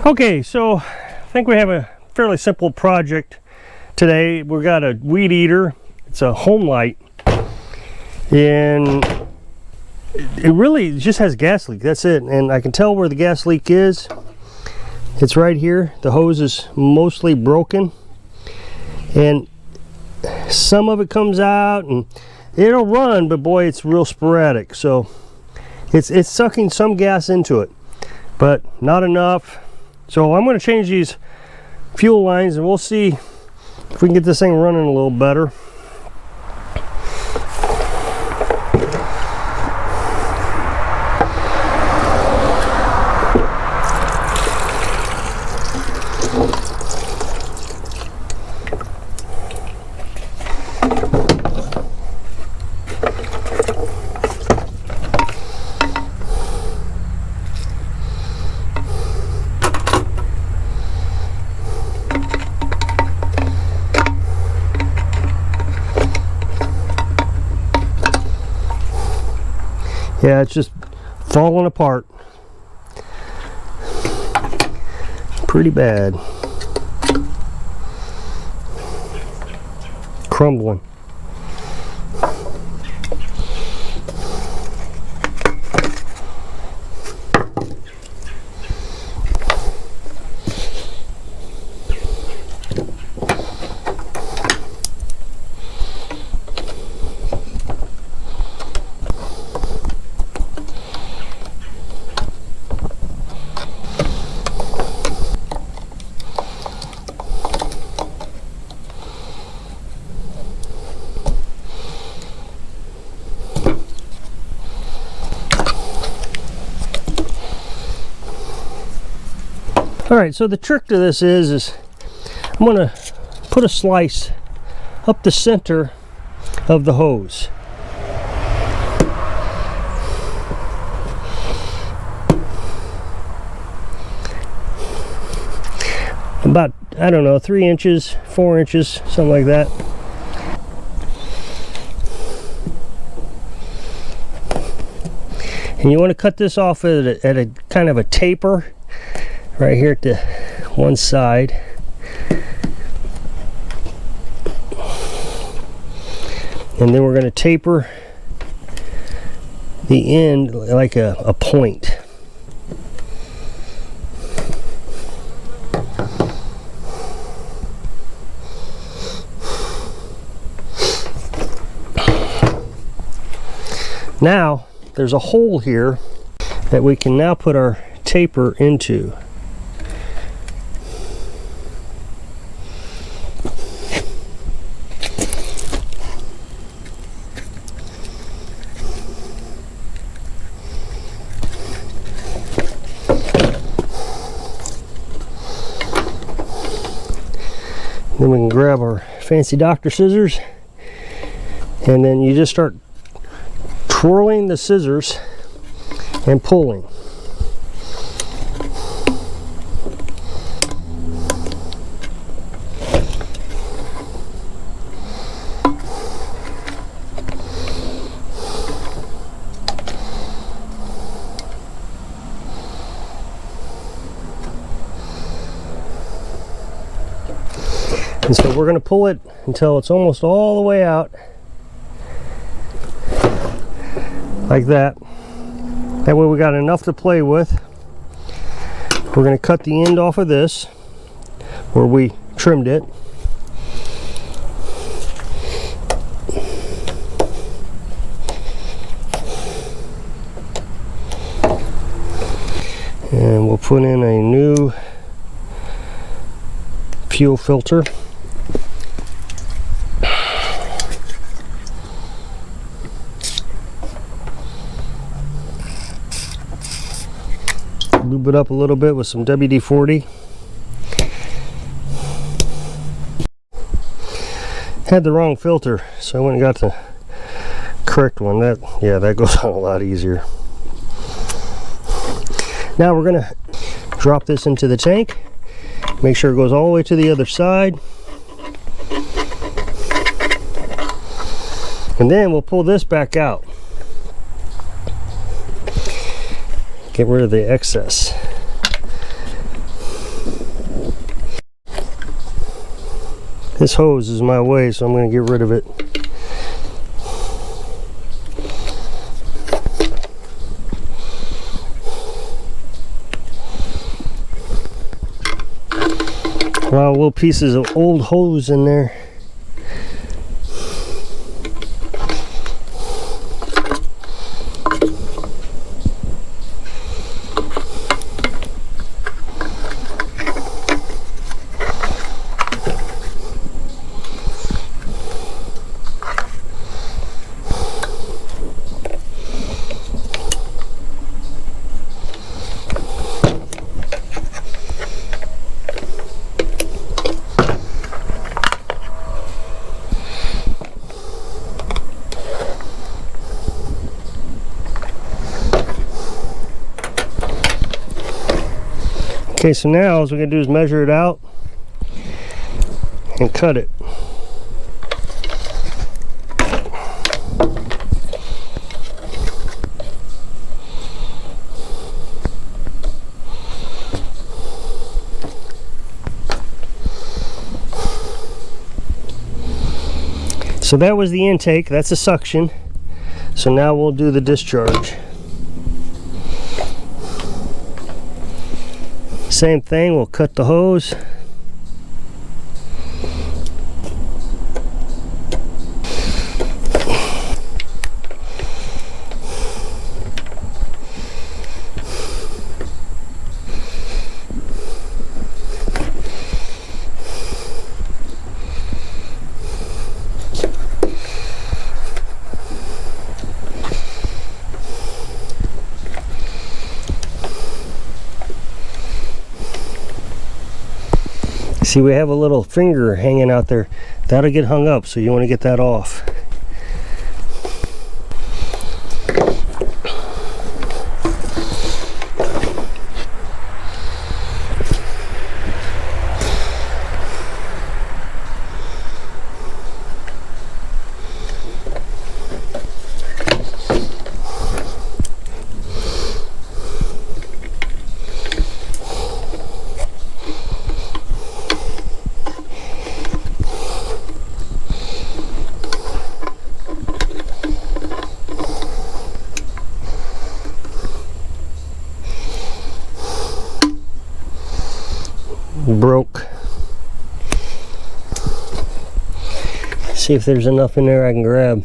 Okay, so I think we have a fairly simple project today. We've got a weed eater. It's a home light, and it really just has gas leak. That's it. And I can tell where the gas leak is. It's right here. The hose is mostly broken, and some of it comes out and it'll run, but boy, it's real sporadic. So it's sucking some gas into it, but not enough. So I'm going to change these fuel lines, and we'll see if we can get this thing running a little better. Yeah, it's just falling apart. Pretty bad. Crumbling. Alright, so the trick to this is I'm going to put a slice up the center of the hose. About, I don't know, 3 inches, 4 inches, something like that. And you want to cut this off at a kind of a taper right here at the one side. And then we're going to taper the end like a point. Now there's a hole here that we can now put our taper into. Then we can grab our fancy doctor scissors, and then you just start twirling the scissors and pulling. And so we're going to pull it until it's almost all the way out, like that. That way we got enough to play with. We're going to cut the end off of this where we trimmed it. And we'll put in a new fuel filter. Lube it up a little bit with some WD-40. Had the wrong filter, so I went and got the correct one. That goes on a lot easier. Now we're gonna drop this into the tank. Make sure it goes all the way to the other side. And then we'll pull this back out. Get rid of the excess. This hose is my way, so I'm going to get rid of it. Wow, little pieces of old hose in there. Okay, so now what we're going to do is measure it out and cut it. So that was the intake, that's the suction. So now we'll do the discharge. Same thing, we'll cut the hose. See, we have a little finger hanging out there. That'll get hung up, so you want to get that off. Broke. See if there's enough in there I can grab.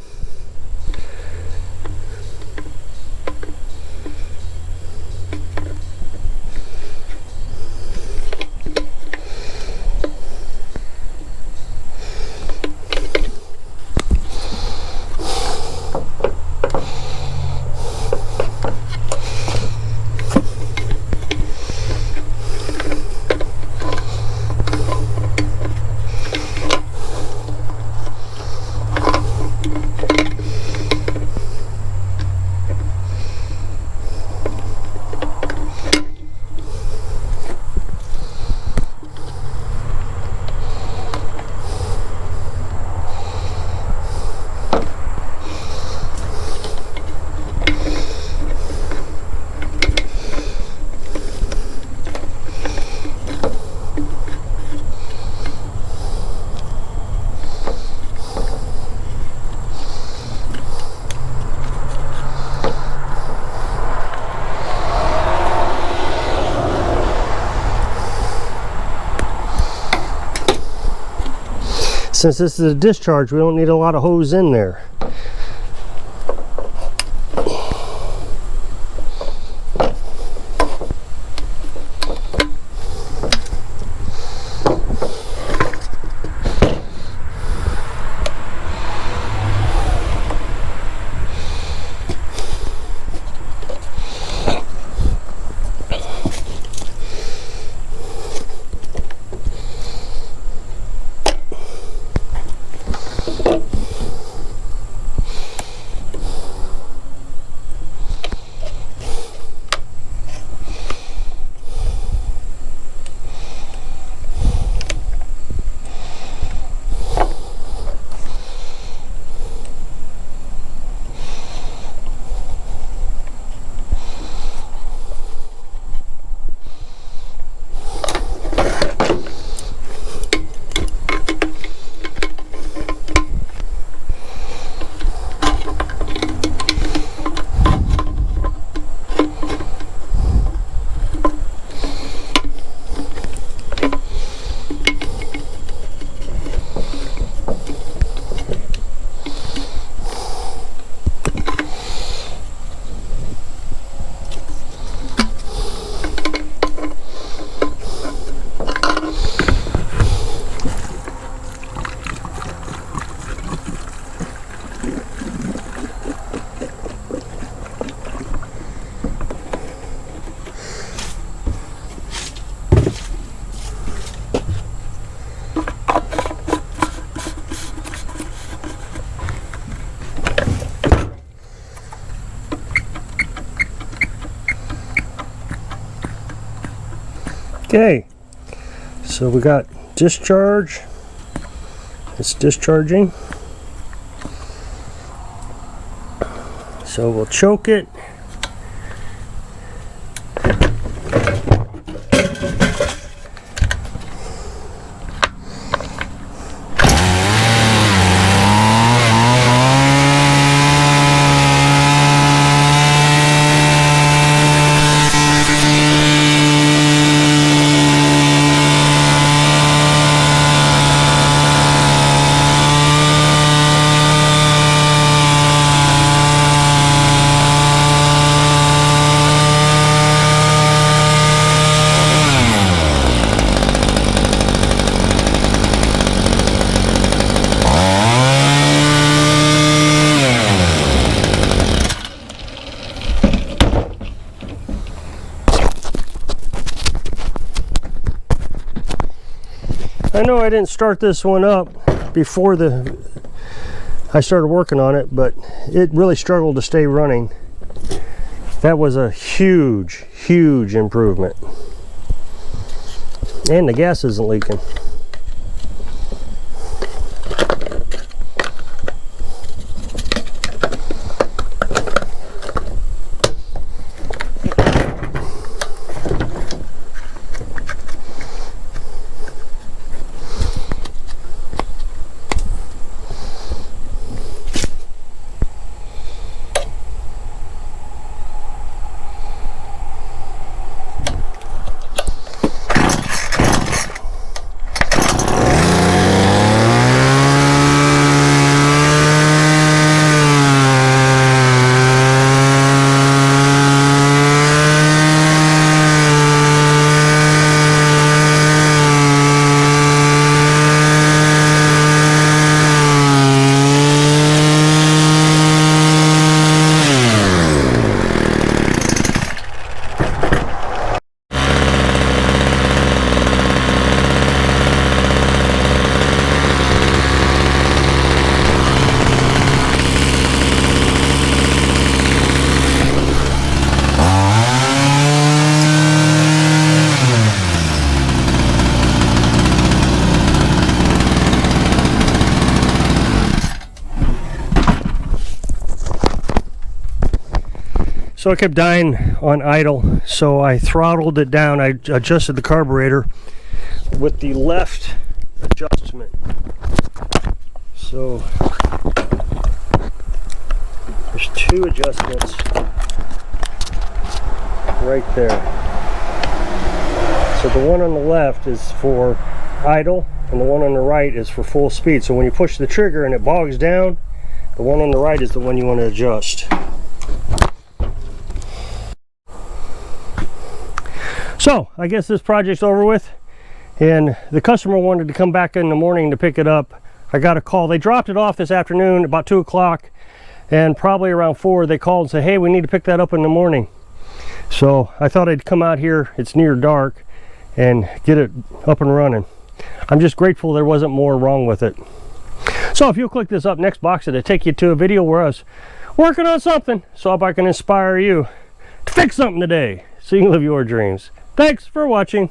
Since this is a discharge, we don't need a lot of hose in there. Okay, so we got discharge. It's discharging. So we'll choke it. I know I didn't start this one up before I started working on it, but it really struggled to stay running. That was a huge, huge improvement. And the gas isn't leaking. So it kept dying on idle, so I throttled it down. I adjusted the carburetor with the left adjustment. So there's two adjustments right there. So the one on the left is for idle and the one on the right is for full speed. So when you push the trigger and it bogs down, the one on the right is the one you want to adjust. So I guess this project's over with, and the customer wanted to come back in the morning to pick it up. I got a call. They dropped it off this afternoon about 2 o'clock, and probably around 4 they called and said, hey, we need to pick that up in the morning. So I thought I'd come out here, it's near dark, and get it up and running. I'm just grateful there wasn't more wrong with it. So if you'll click this up next box, it'll take you to a video where I was working on something, so I hope I can inspire you to fix something today so you can live your dreams. Thanks for watching.